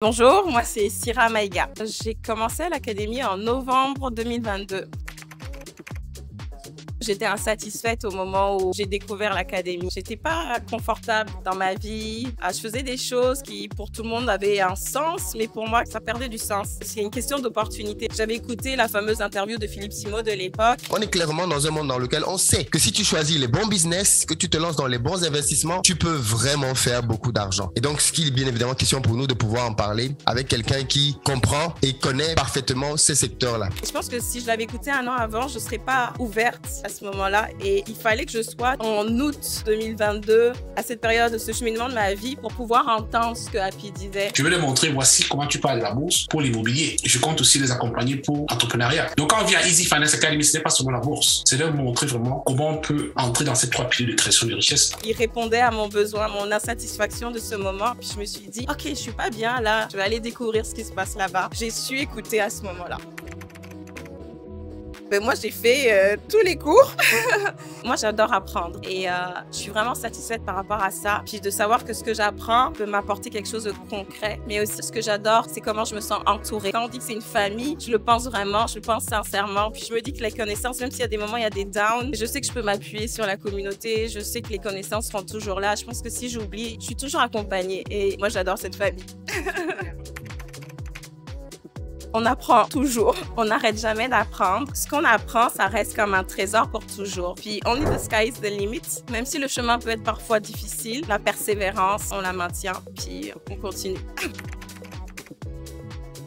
Bonjour, moi c'est Sira Maïga. J'ai commencé à l'académie en novembre 2022. J'étais insatisfaite au moment où j'ai découvert l'académie. J'étais pas confortable dans ma vie. Je faisais des choses qui, pour tout le monde, avaient un sens, mais pour moi, ça perdait du sens. C'est une question d'opportunité. J'avais écouté la fameuse interview de Philippe Simo de l'époque. On est clairement dans un monde dans lequel on sait que si tu choisis les bons business, que tu te lances dans les bons investissements, tu peux vraiment faire beaucoup d'argent. Et donc, ce qui est bien évidemment question pour nous de pouvoir en parler avec quelqu'un qui comprend et connaît parfaitement ces secteurs-là. Je pense que si je l'avais écouté un an avant, je serais pas ouverte à ce moment-là, et il fallait que je sois en août 2022 à cette période de ce cheminement de ma vie pour pouvoir entendre ce que Happy disait. Je vais leur montrer, voici comment tu parles de la bourse pour l'immobilier. Je compte aussi les accompagner pour l'entrepreneuriat. Donc quand on vient à Easy Finance Academy, ce n'est pas seulement la bourse, c'est leur montrer vraiment comment on peut entrer dans ces 3 piliers de création de richesse. Il répondait à mon besoin, à mon insatisfaction de ce moment, puis je me suis dit, ok, je suis pas bien là, je vais aller découvrir ce qui se passe là-bas. J'ai su écouter à ce moment-là. Ben moi, j'ai fait tous les cours. Moi, j'adore apprendre et je suis vraiment satisfaite par rapport à ça. Puis de savoir que ce que j'apprends peut m'apporter quelque chose de concret. Mais aussi, ce que j'adore, c'est comment je me sens entourée. Quand on dit que c'est une famille, je le pense vraiment, je le pense sincèrement. Puis je me dis que les connaissances, même s'il y a des moments, il y a des downs, je sais que je peux m'appuyer sur la communauté. Je sais que les connaissances seront toujours là. Je pense que si j'oublie, je suis toujours accompagnée. Et moi, j'adore cette famille. On apprend toujours. On n'arrête jamais d'apprendre. Ce qu'on apprend, ça reste comme un trésor pour toujours. Puis, only the sky is the limit. Même si le chemin peut être parfois difficile, la persévérance, on la maintient. Puis, on continue.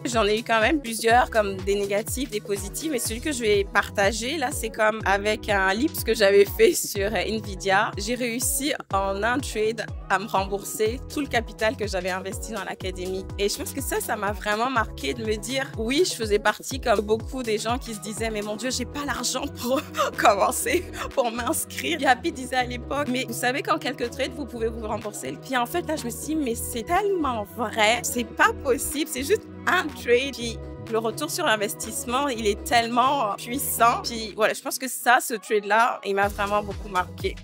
J'en ai eu quand même plusieurs, comme des négatifs, des positifs, mais celui que je vais partager, là, c'est comme avec un lips que j'avais fait sur Nvidia. J'ai réussi en un trade à me rembourser tout le capital que j'avais investi dans l'académie. Et je pense que ça m'a vraiment marqué de me dire, oui, je faisais partie comme beaucoup des gens qui se disaient, mais mon Dieu, j'ai pas l'argent pour commencer, pour m'inscrire. Puis Happy disait à l'époque, mais vous savez qu'en quelques trades, vous pouvez vous rembourser. Puis en fait, là, je me suis dit, mais c'est tellement vrai, c'est pas possible, c'est juste un trade, puis le retour sur l'investissement, il est tellement puissant. Puis voilà, je pense que ce trade-là, il m'a vraiment beaucoup marqué.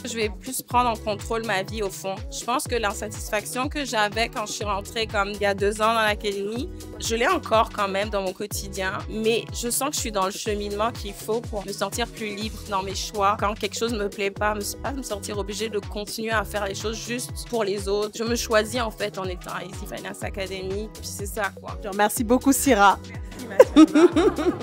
Je vais plus prendre en contrôle ma vie au fond. Je pense que l'insatisfaction que j'avais quand je suis rentrée comme il y a 2 ans dans l'académie, je l'ai encore quand même dans mon quotidien, mais je sens que je suis dans le cheminement qu'il faut pour me sentir plus libre dans mes choix. Quand quelque chose ne me plaît pas, pas me sentir obligée de continuer à faire les choses juste pour les autres. Je me choisis en fait en étant à Easy Finance Academy, puis c'est ça quoi. Merci beaucoup Sira. Merci.